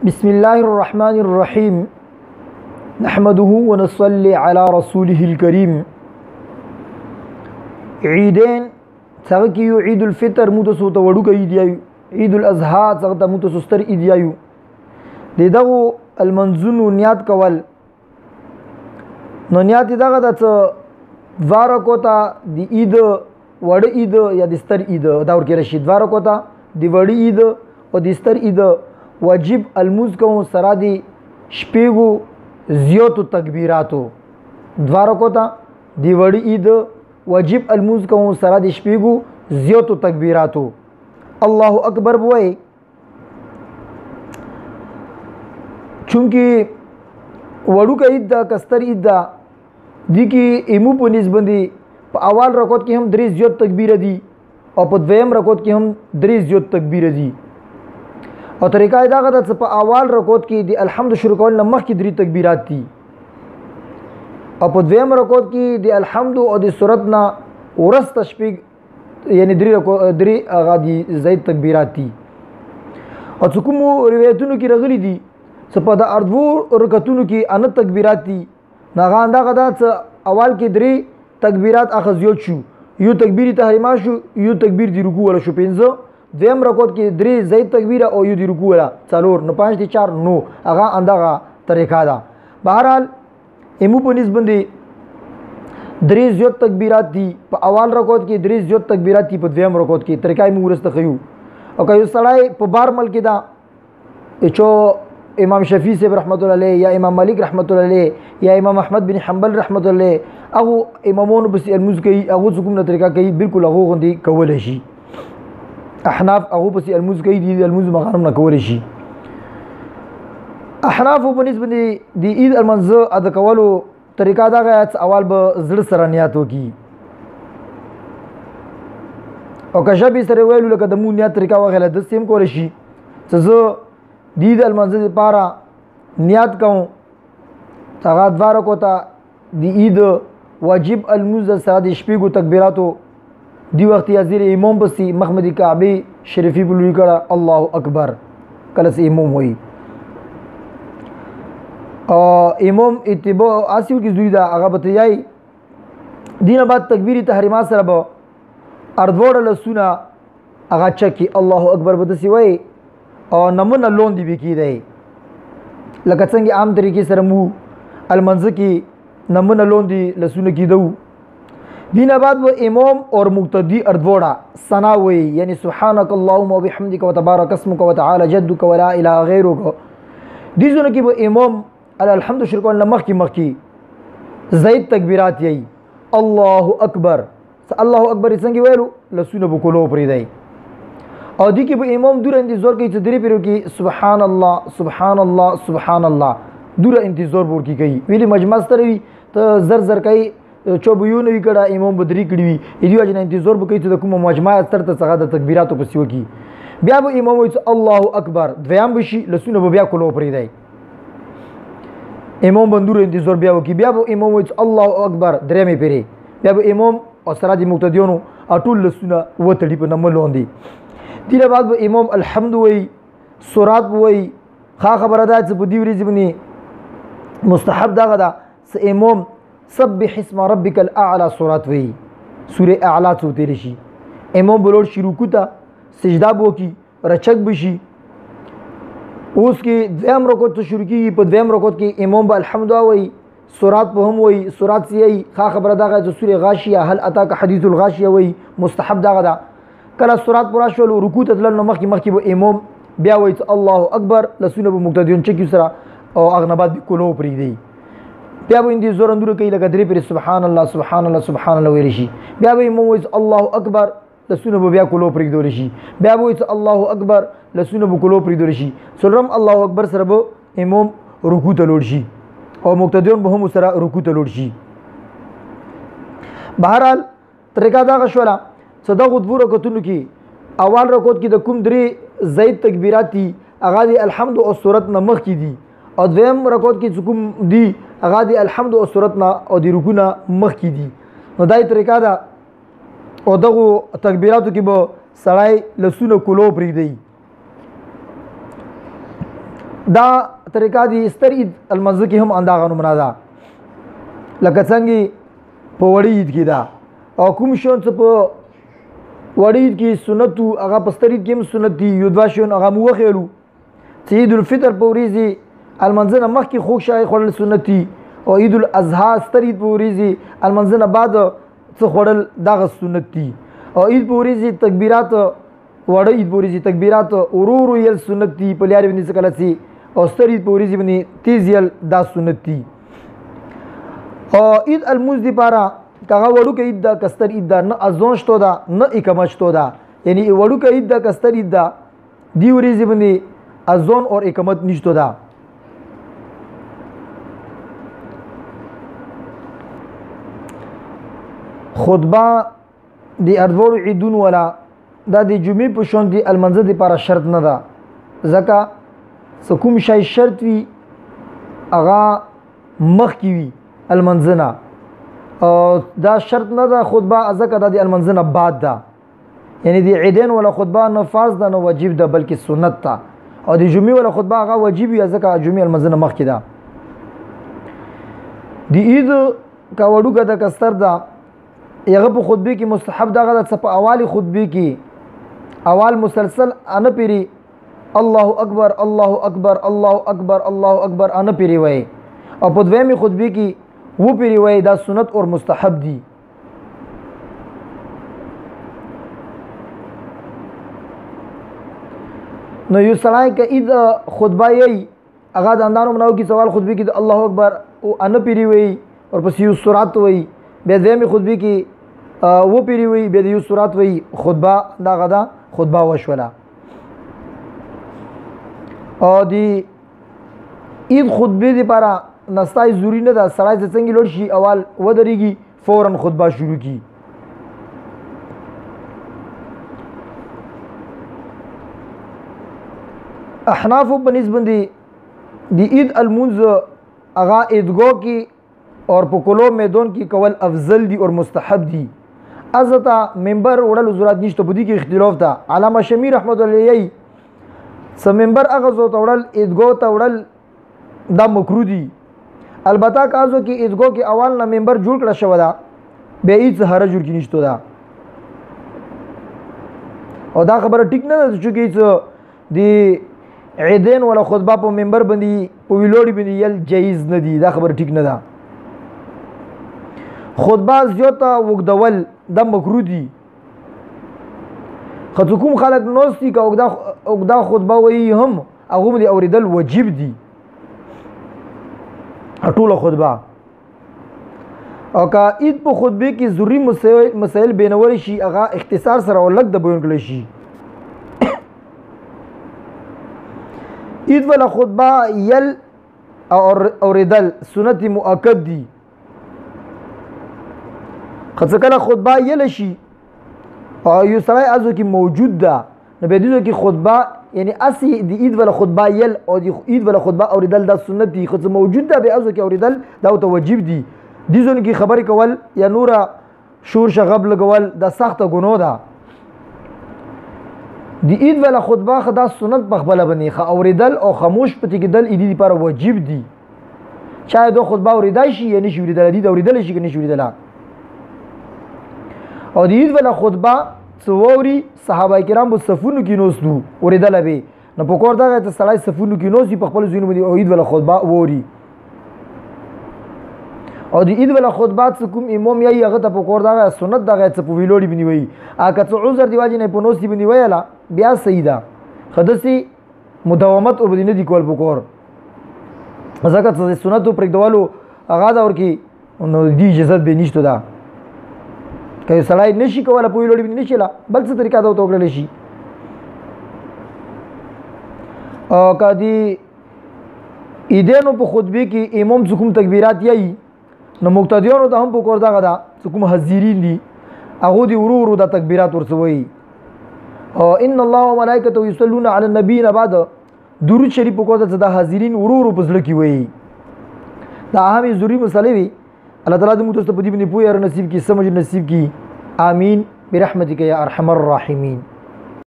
بسم الله الرحمن الرحيم نحمده ونصلي على رسوله الكريم عیدین څنګه کیو عید الفطر متسو ته وړو کوي دی عید الاضحى څنګه ته متسو ستر عید یایو دغه المنزون نیات کول نو نیات دغه د دواره کوتا دی عید وړ عید یا د ستر عید دا ورکه رشید دواره کوتا دی وړ عید او د ستر عید واجب الموز کوم سره دی شپېګو زیاتو تکبیراتو دواره کوتا دی وړ عید واجب الموز کوم سره د شپېګو زیاتو تکبیراتو الله اکبر وای چونکی وړو کې عید دا کستر عید دا دی کې ایمو په نسبندي په اول رکعت کې هم درې زیات تکبیر دي او په دویم رکعت کې هم درې زیات تکبیر دي او طریقہ دا غدا په اول رکعت کې د الحمد شروع کول نه مخکې درې تکبیرات دي او په دویم رکعت کې د الحمد او د سورت نه ورسته شپږ یعنی درې هغه دي زید تکبیرات دي او کوم روایتونو کې راغلي دي چې په د اردو رکعتونو کې ان تکبیرات دي ناغه اندغه دا اول کې درې تکبیرات اخذ یو شو یو تکبیر تحریما شو یو تکبیر دی رکوع ولا شو پنځه دویم رکعت کې درې زید تکبیر او یو دی رکوع ولا څلور نو پنځه دي 4 نو هغه اندغه طریقه ده بهرحال ایمو په نسبندي درې زیات تکبیرات دي په اول رکعت کې درې زیات تکبیرات دي په دویم رکعت کې طریقه یې ورسته خيو او که یو سړی په بار ملک دا چې امام شفیع صاحب رحمت الله علیه یا امام مالک رحمت الله علیه یا امام محمد بن حنبل رحمت الله علیه هغه امامونو بس الموز کوي هغه کوم طریقه کوي بالکل هغه غوندي کول شي احناف هغه بس الموز کوي دي الموز مغارم نه کول شي احناف په نسبت دي عید المنزه ادا کولو طریقه دا غاټ اول به زړه سره نیت وکي او که شبي سره ویلو لکه د مون نیت طریقه وغیله د سیم کول شي څه دید المنزل لپاره نیت کوم هغه دواره کوته د عید واجب الموز سره د شپږو تکبیراتو دی وخت یې زیر امام بسي محمد کعبه شریفی بلوي کړه الله اکبر کله سي امام وای او امام اتباع اسیو کی زوی دا هغه بتیای دینه بعد تکبیری تحریما سره به اردوړه لسونه هغه چکی الله اکبر بدسي وای او نمونه لون دی بکی دی لکه څنګه عام طریقې سره مو المنزه کې نمونه لون دی لسونه کیدو دینه بعد و امام اور مقتدی اردوړه ثنا وای یعنی سبحانك اللهم وبحمدك وتبارك اسمك وتعالى جدك ولا اله غيرك دي زونه کې به امام الحمد شکر لمخ کی زید تکبیرات یی الله اکبر الله اکبر څنګه ویلو لسونه بکولو پرې دی او دی کې به امام دور انتظار کوي چې درې پیرو کې سبحان الله سبحان الله سبحان الله دور انتظار ورکی کوي ویلي مجمع ستر وي ته زر زر کوي چوبیونه وی کړه امام بدری کړي وي ایدی وجه انتظار وکړي چې کوم مجمع ستر ته څنګه د تکبیراتو پسې وکي بیا به امام وي الله اکبر دویم بشي لسونه به بیا کولو پرې دی امام بندور انتظار بیا وکي بیا به امام وي الله اکبر درېمې پیری بیا به امام او سره د مقتدیونو اټول لسونه وتړي په نمبر لوندي دیره بعد به امام الحمد وی سورات وی خا خبره ده چې په دې ورځ باندې مستحب دا غدا س امام سبح اسم ربك الاعلى سورات وی سوره اعلى څو تیر شي امام بلور شروع کوته سجدا بو کی رچک بشي اوس کې دویم رکعت شروع کی په دویم رکعت کې امام به الحمد وی سورات په هم وی سورات سی خا خبره ده چې سوره غاشیه هل اتاک حدیث الغاشیه وی مستحب دا غدا کله سورات پورا شول رکوع ته تلل نو مخکې به امام بیا وایي الله اکبر لسونه به مقتدیون چکی سره او اغنبات کولو پرې دی بیا به اندي زور اندور کوي لکه درې پر سبحان الله سبحان الله سبحان الله ویل شي بیا به امام وایي الله اکبر لسونه به بیا کولو پرې دور شي بیا به وایي الله اکبر لسونه به کولو پرې دور شي سلام الله اکبر سره به امام رکوع ته لور شي او مقتدیون به هم سره رکوع ته لور شي بهرحال طریقه دا غشوله صدغه دو رکعتونو کې اول رکعت کې د کوم درې زید تکبیرات دي هغه د الحمد او سورت نه مخ کې دي او دویم رکعت کې کوم دي هغه د الحمد او سورت نه او د رکوع نه مخ کې دي نو دای طریقه ده او دغه تکبیراتو کې به سړی لسونه کولو پرې دی دا طریقہ دی ستر عید المنځ کې هم انداغه نمونه ده لکه څنګه په وړي عید کې ده او کوم شون څه په وړي عید کې سنت هغه په ستر عید کې هم سنت دي یو دوه شون هغه مو وخیلو چې عید الفطر په ورځ المنځ نه مخکې خوږ شای خوړل سنت دي او عید الاضحى ستر عید په ورځ المنځ نه بعد څه خوړل دغه سنت دي او عید په ورځ تکبیرات وړه عید په ورځ تکبیرات ورور یل سنت دي په لارې باندې کله سي او ستر عید په ورځ باندې تیز یل دا سنت دي او عید الموز دی پارا کاغه وړو کې عید دا کستر عید دا نه اذون شتو دا نه اقامت شتو دا یعنی وړو کې عید دا کستر عید دا دی ورځ باندې اذون اور اقامت نشتو دا خطبه دی اردوړو عیدون ولا دا د جمعې په شون دی المنځ دی لپاره شرط نه ده ځکه کوم شی شرط وي هغه مخکې وي المنځ نه دا شرط نه ده خطبه ځکه دا د المنځ نه بعد ده یعنی د عیدین ولا خطبه نه فرض ده نه واجب ده بلکې سنت ده او د جمعې ولا خطبه هغه واجب وي ځکه جمعې المنځ نه مخکې ده د عید کا وړوکه د کستر ده یغه په خطبه کې مستحب دغه د په اوالی خطبه کې اول مسلسل انا پیری الله اکبر الله اکبر الله اکبر الله اکبر انا پیری وای او په دویمه خطبه کې و پیری وای دا سنت اور مستحب دي نو یو سړی کې اید خطبه یې هغه د اندانو مناو کې سوال خطبه کې الله اکبر او انا پیری وای اور پس یو سورات وای به دویمه خطبه کې و پیری وی به یو سورات وی خطبه دا غدا خطبه وشوله او دی عید خطبه دی لپاره نستای ضروری نه ده سړی څنګه لوړ شي اول ودرېږي فورا خطبه شروع کی احناف په نسبت دی عید المنز اغا عیدګو کی اور په کلو میدان کې کول افضل دي اور مستحب دي ازتا منبر وړل ضرورت نشته په دې کې اختلاف ده علامه شمیر رحمت الله علیه سم منبر هغه زو توړل عیدګو توړل دا مکروه دي البته کازو کې عیدګو کې اول نه منبر جوړ کړه شو دا به هیڅ حرج ور کې نشته ده او دا خبره ټیک نه ده چې دی عیدین ولا خطبه په منبر باندې په ویلوړي باندې یل جایز نه دي دا خبره ټیک نه ده خطبه زیاته وګدول د مکروه دي خو کوم خلک نوستي که اوږده خطبه وایي هم هغه باندې اورېدل واجب دي ټوله خطبه او که عید په خطبه کې ضروري مسایل بینول شي هغه اختصار سره او لږ د بیان کړی شي عید ولا خطبه یل اوریدل سنت مؤکد دي خاصه کله خطبه یل شي او یو سړی ازو کې موجود ده نو به دې کې خطبه یعنی اسی د عید ولا خطبه یل او د عید ولا خطبه اوریدل د سنت دي خو موجود ده به ازو کې اوریدل دا ته واجب دي دې ځونه کې خبرې کول یا نورا شور شغب لګول دا سخته ګناه ده د عید ولا خطبه خدا سنت په خپل باندې خ اوریدل او خاموش پټی کېدل اې لپاره واجب دي چا دو خطبه اوریدای شي یعنی شي اوریدل دي اوریدل شي کني شي اوریدل او د عید ولا خطبه څووري صحابه کرام په صفونو کې نوستو اوریدل به نو په کور دغه ته سړی صفونو کې نوسی په خپل ځینو باندې عید ولا خطبه ووري او د عید ولا خطبه کوم امام یې هغه ته په کور دغه سنت دغه څه په ویلوړي باندې وایي اګه څه عذر دی واجب نه په نوسی باندې ویلا بیا صحیح ده خدسي مداومت او بدینه دی کول په کور ځکه چې سنت پر دوالو هغه دا ورکی نو دی اجازه به نشته ده که سړی نشي کوله په ویلوړي باندې نشي لا بل څه طریقه دا وکړل شي او کدی ایدینو په خطبه کې امام کوم تکبیرات یې نو مقتدیانو ته هم په کور دغه دا کوم حاضرین دي هغه دی ورو د تکبیرات ورسوي او ان الله وملائکته یصلون علی النبی بعد درود شریف په کور د حاضرین ورو پزړه کی وي دا اهمي ضروری مسلې وي الله تعالی دې موږ ته په دې باندې پوهه نصیب کی سمجھ نصیب کی آمین برحمتک یا ارحم الراحمین